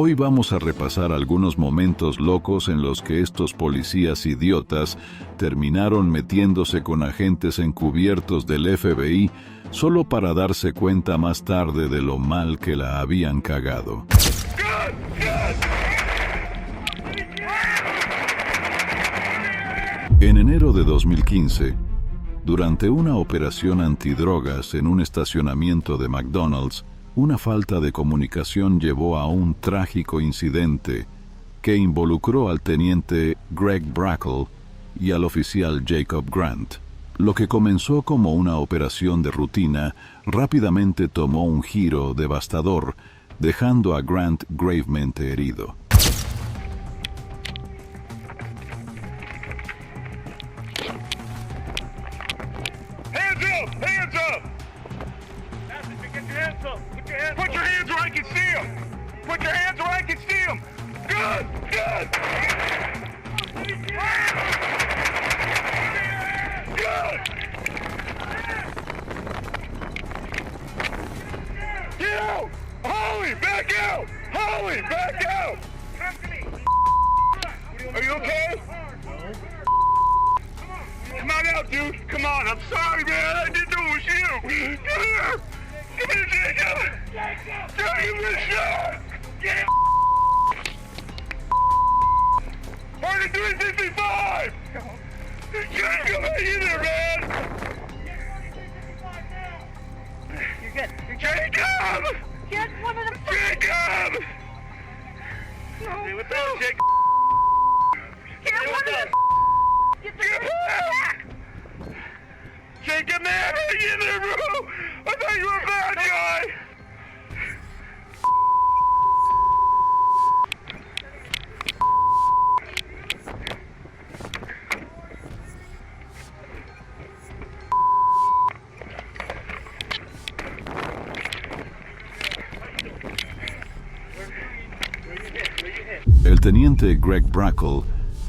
Hoy vamos a repasar algunos momentos locos en los que estos policías idiotas terminaron metiéndose con agentes encubiertos del FBI solo para darse cuenta más tarde de lo mal que la habían cagado. En enero de 2015, durante una operación antidrogas en un estacionamiento de McDonald's, una falta de comunicación llevó a un trágico incidente que involucró al teniente Greg Brackle y al oficial Jacob Grant. Lo que comenzó como una operación de rutina rápidamente tomó un giro devastador, dejando a Grant gravemente herido. Put your hands where I can see them. Put your hands where I can see them. Good, good. Good. Get out. Holly, back out. Holly, back out. Are you okay? Come on out, dude. Come on. I'm sorry, man. I didn't know it was you. Come here. Come here, Jacob! Don't give me a shot! Get him! Party 365! Jacob, how you there, man? You're good. Jacob! Get one of them. Jacob! Hey, what's up, Jacob? Get one of them. Get the back! Jacob, man, how you there, bro? I thought you were a bad guy! El teniente Greg Brackle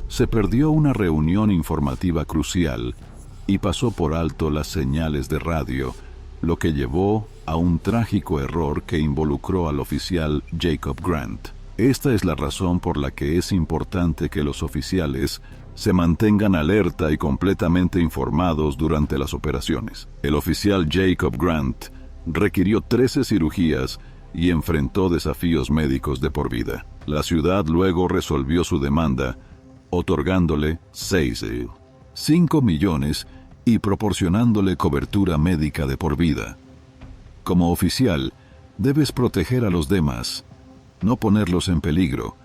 se perdió una reunión informativa crucial y pasó por alto las señales de radio, lo que llevó a un trágico error que involucró al oficial Jacob Grant. Esta es la razón por la que es importante que los oficiales se mantengan alerta y completamente informados durante las operaciones. El oficial Jacob Grant requirió 13 cirugías y enfrentó desafíos médicos de por vida. La ciudad luego resolvió su demanda, otorgándole 5 millones y proporcionándole cobertura médica de por vida. Como oficial, debes proteger a los demás, no ponerlos en peligro,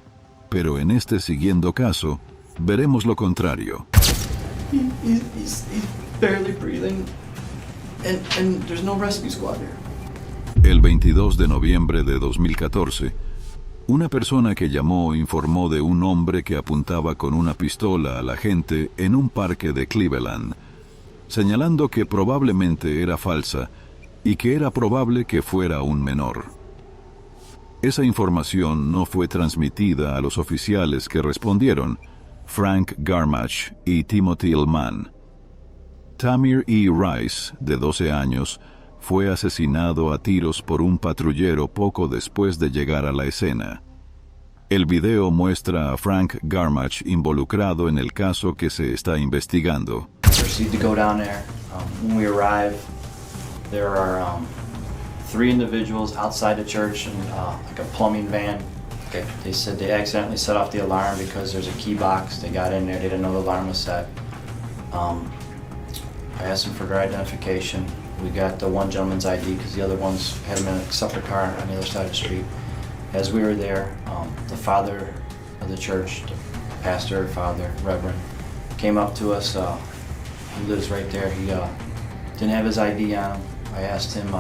pero en este siguiente caso, veremos lo contrario. He's barely breathing, and there's no rescue squad here. El 22 de noviembre de 2014, una persona que llamó informó de un hombre que apuntaba con una pistola a la gente en un parque de Cleveland, señalando que probablemente era falsa y que era probable que fuera un menor. Esa información no fue transmitida a los oficiales que respondieron, Frank Garmach y Timothy Illman. Tamir E. Rice, de 12 años, fue asesinado a tiros por un patrullero poco después de llegar a la escena. El video muestra a Frank Garmach involucrado en el caso que se está investigando. Proceed to go down there. When we arrive, there are 3 individuals outside the church in like a plumbing van. Okay. They said they accidentally set off the alarm because there's a key box. They got in there, they didn't know the alarm was set. I asked them for their identification. We got the one gentleman's ID because the other ones had him in a separate car on the other side of the street. As we were there, the father of the church, the pastor, father, reverend, came up to us. He lives right there. He didn't have his ID on him. I asked him,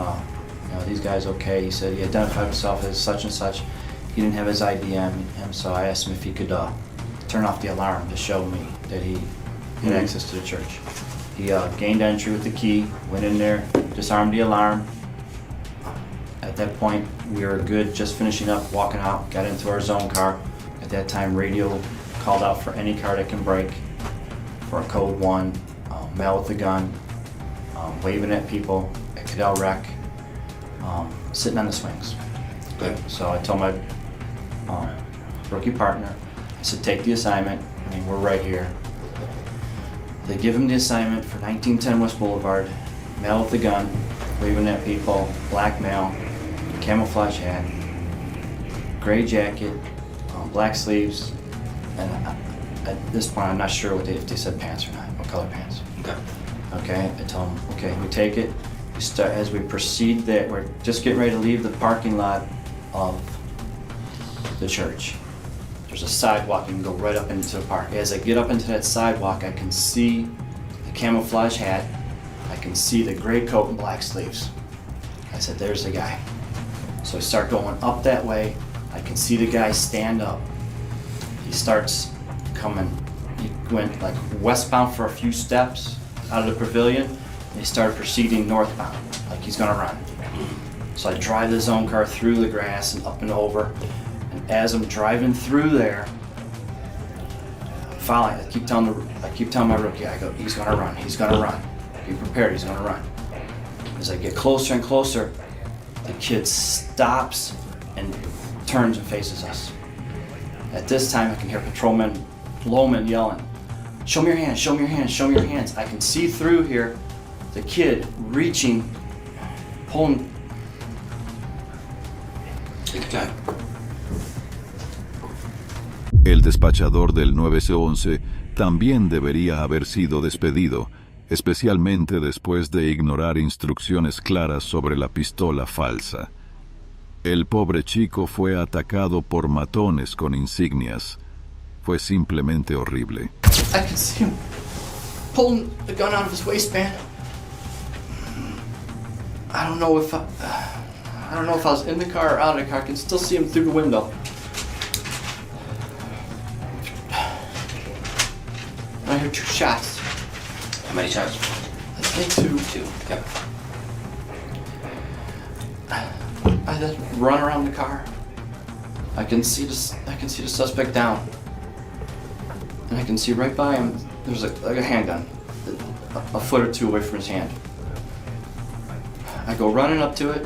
these guys okay? He said he identified himself as such and such. He didn't have his ID on him, so I asked him if he could turn off the alarm to show me that he had access to the church. He gained entry with the key, went in there, disarmed the alarm. At that point, we were good, just finishing up, walking out, got into our zone car. At that time, radio called out for any car that can break, for a code 1, male with a gun, waving at people at Cadell Rec, sitting on the swings. So I told my rookie partner. I said, take the assignment. I mean, we're right here. They give him the assignment for 1910 West Boulevard, male with a gun, waving at people, black male, camouflage hat, gray jacket, black sleeves, and at this point I'm not sure if they said pants or not, what color pants. Okay, I tell them, okay, we take it, we start, as we proceed there, we're just getting ready to leave the parking lot of the church. There's a sidewalk, you can go right up into the park. As I get up into that sidewalk, I can see the camouflage hat, I can see the gray coat and black sleeves. I said, there's the guy. So I start going up that way, I can see the guy stand up. He starts coming, he went like westbound for a few steps out of the pavilion, and he started proceeding northbound, like he's gonna run. So I drive the zone car through the grass and up and over, and as I'm driving through there, following, I keep telling my rookie, I go, he's gonna run, he's gonna run. Be prepared, he's gonna run. As I get closer and closer, the kid stops and turns and faces us. At this time, I can hear Patrolman Loman yelling, show me your hands, show me your hands, show me your hands. I can see through here the kid reaching, pulling. Take your time. El despachador del 911 también debería haber sido despedido, especialmente después de ignorar instrucciones claras sobre la pistola falsa. El pobre chico fue atacado por matones con insignias. Fue simplemente horrible. I could see him pulling the gun out of his waistband. I don't know if I was in the car or out of the car. I can still see him through the window. I heard 2 shots. How many shots? I think 2. 2. Okay. I then run around the car. I can see the suspect down, and I can see right by him. There's a handgun, a foot or 2 away from his hand. I go running up to it.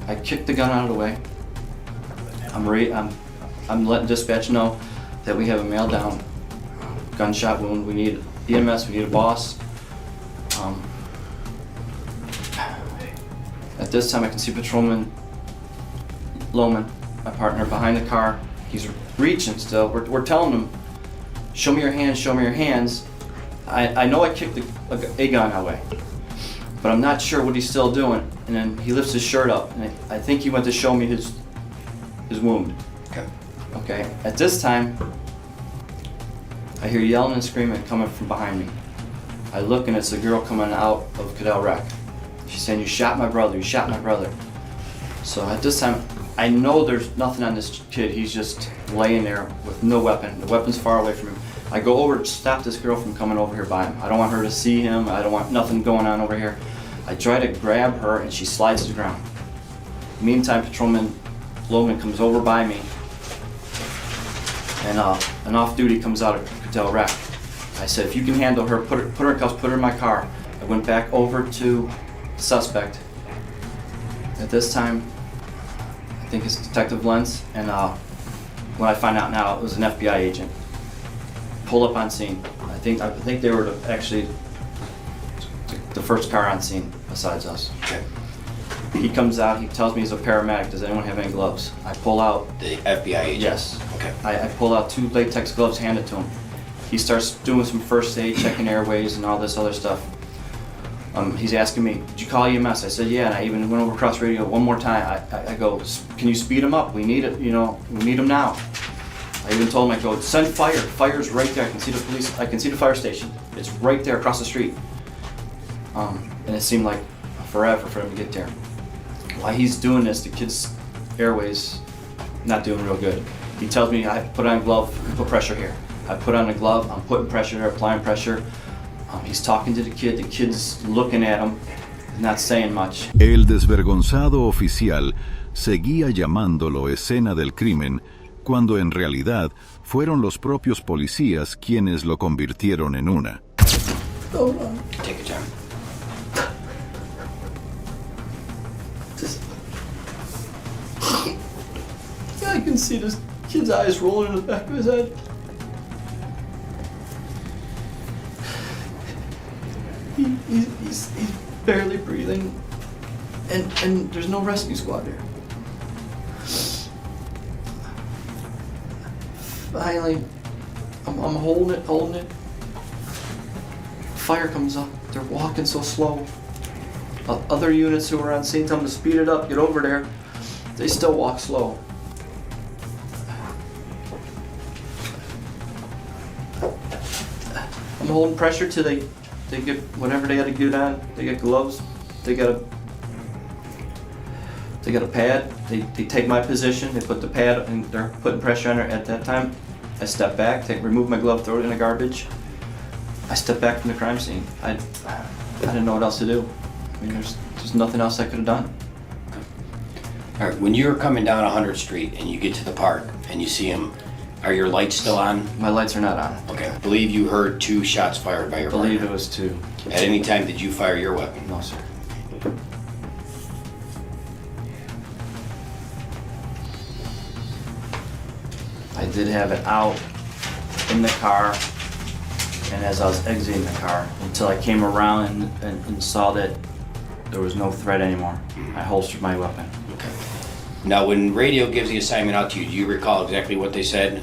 I kick the gun out of the way. I'm letting dispatch know that we have a male down, gunshot wound. We need EMS. We need a boss. At this time, I can see Patrolman Loman, my partner, behind the car. He's reaching still. We're telling him, show me your hands, show me your hands. I know I kicked a gun away, but I'm not sure what he's still doing. And then he lifts his shirt up, and I think he went to show me his wound. Okay. At this time, I hear yelling and screaming coming from behind me. I look, and it's a girl coming out of Cadell Rec. She's saying, you shot my brother, you shot my brother. So at this time, I know there's nothing on this kid. He's just laying there with no weapon. The weapon's far away from him. I go over to stop this girl from coming over here by him. I don't want her to see him. I don't want nothing going on over here. I try to grab her, and she slides to the ground. Meantime, Patrolman Loman comes over by me, and an off-duty comes out of Cadell Rec. I said, if you can handle her, put her in cuffs, put her in my car. I went back over to the suspect. At this time, I think it's Detective Lentz, and when I find out now, it was an FBI agent. Pull up on scene. I think they were actually the first car on scene besides us. Okay. He comes out, he tells me he's a paramedic. Does anyone have any gloves? I pull out. The FBI agent? Yes. Okay. I pull out 2 latex gloves, hand it to him. He starts doing some first aid, checking airways and all this other stuff. He's asking me, did you call EMS? I said, yeah, and I even went over across radio one more time. I go, can you speed him up? We need it, we need him now. I even told him, I go, send fire. Fire's right there. I can see the police, I can see the fire station. It's right there across the street. And it seemed like forever for him to get there. While he's doing this, the kid's airways not doing real good. He tells me, I put on a glove, put pressure here. I put on a glove, I'm putting pressure there, applying pressure. He's talking to the kid's looking at him, not saying much. El desvergonzado oficial seguía llamándolo escena del crimen, cuando en realidad fueron los propios policías quienes lo convirtieron en una. Hold on. Take your time. I can see this kid's eyes rolling in the back of his head. He's barely breathing, and there's no rescue squad there. Finally, I'm holding it. Fire comes up. They're walking so slow. Other units who are on scene tell them to speed it up, get over there. They still walk slow. I'm holding pressure till they get whatever they got to get on. They get gloves. They got a pad. They take my position. They put the pad and they're putting pressure on her. At that time, I step back, remove my glove, throw it in the garbage. I step back from the crime scene. I didn't know what else to do. I mean, there's nothing else I could have done. All right, when you're coming down 100th Street and you get to the park and you see him, are your lights still on? My lights are not on. Okay. I believe you heard 2 shots fired by your I believe partner. it was 2. At any time, did you fire your weapon? No, sir. I did have it out in the car, and as I was exiting the car, until I came around and saw that there was no threat anymore, I holstered my weapon. Okay. Now, when radio gives the assignment out to you, do you recall exactly what they said?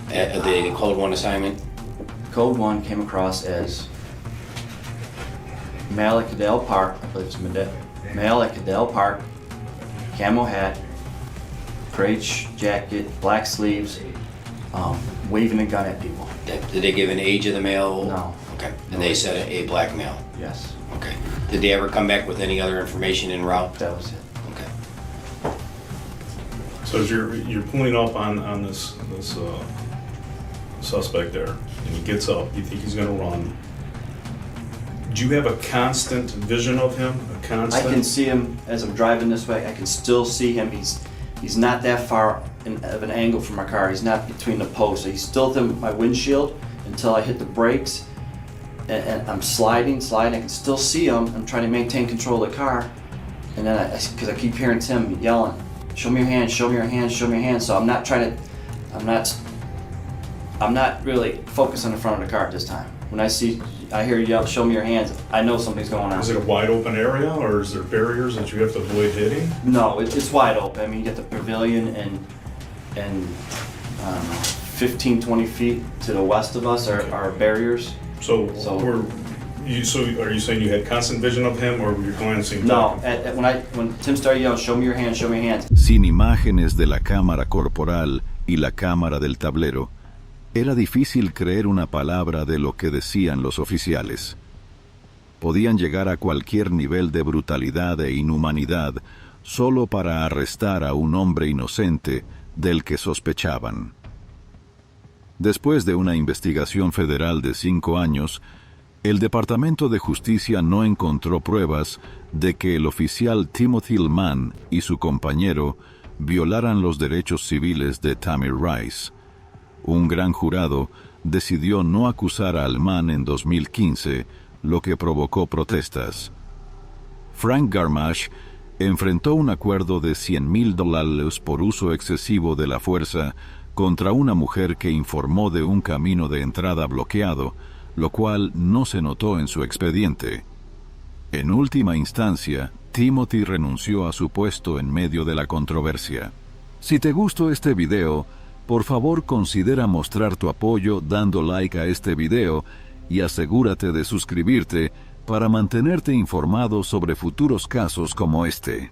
The Code 1 assignment? Code 1 came across as male at Cadell Park, I believe it's male at Cadell Park, camo hat, gray jacket, black sleeves, waving a gun at people. Did they give an age of the male? No. Okay. And they said a black male? Yes, Okay. Did they ever come back with any other information en route? that was it. Okay. So as you're pulling up on this suspect there, and he gets up, you think he's gonna run. Do you have a constant vision of him? A I constant? can see him as I'm driving this way. I can still see him. He's not that far of an angle from my car. He's not between the posts. He's still within my windshield until I hit the brakes, and I'm sliding. I can still see him. I'm trying to maintain control of the car, and then because I keep hearing Tim yelling, "Show me your hands! Show me your hands! Show me your hands!" So I'm not really focused on the front of the car at this time. When I hear you yell, "Show me your hands," I know something's going on. Is it a wide open area, or is there barriers that you have to avoid hitting? No, it's wide open. I mean, you get the pavilion and I don't know, 15, 20 feet to the west of us are barriers. So So- are you saying you had constant vision of him, or were you glancing? No, when Tim started yelling, "Show me your hands, show me your hands," Sin imágenes de la cámara corporal y la cámara del tablero, era difícil creer una palabra de lo que decían los oficiales. Podían llegar a cualquier nivel de brutalidad e inhumanidad solo para arrestar a un hombre inocente del que sospechaban. Después de una investigación federal de 5 años, el Departamento de Justicia no encontró pruebas de que el oficial Timothy Mann y su compañero violaran los derechos civiles de Tamir Rice. Un gran jurado decidió no acusar a Mann en 2015, lo que provocó protestas. Frank Garmash enfrentó un acuerdo de $100,000 por uso excesivo de la fuerza contra una mujer que informó de un camino de entrada bloqueado, lo cual no se notó en su expediente. En última instancia, Timothy renunció a su puesto en medio de la controversia. Si te gustó este video, por favor considera mostrar tu apoyo dando like a este video y asegúrate de suscribirte para mantenerte informado sobre futuros casos como este.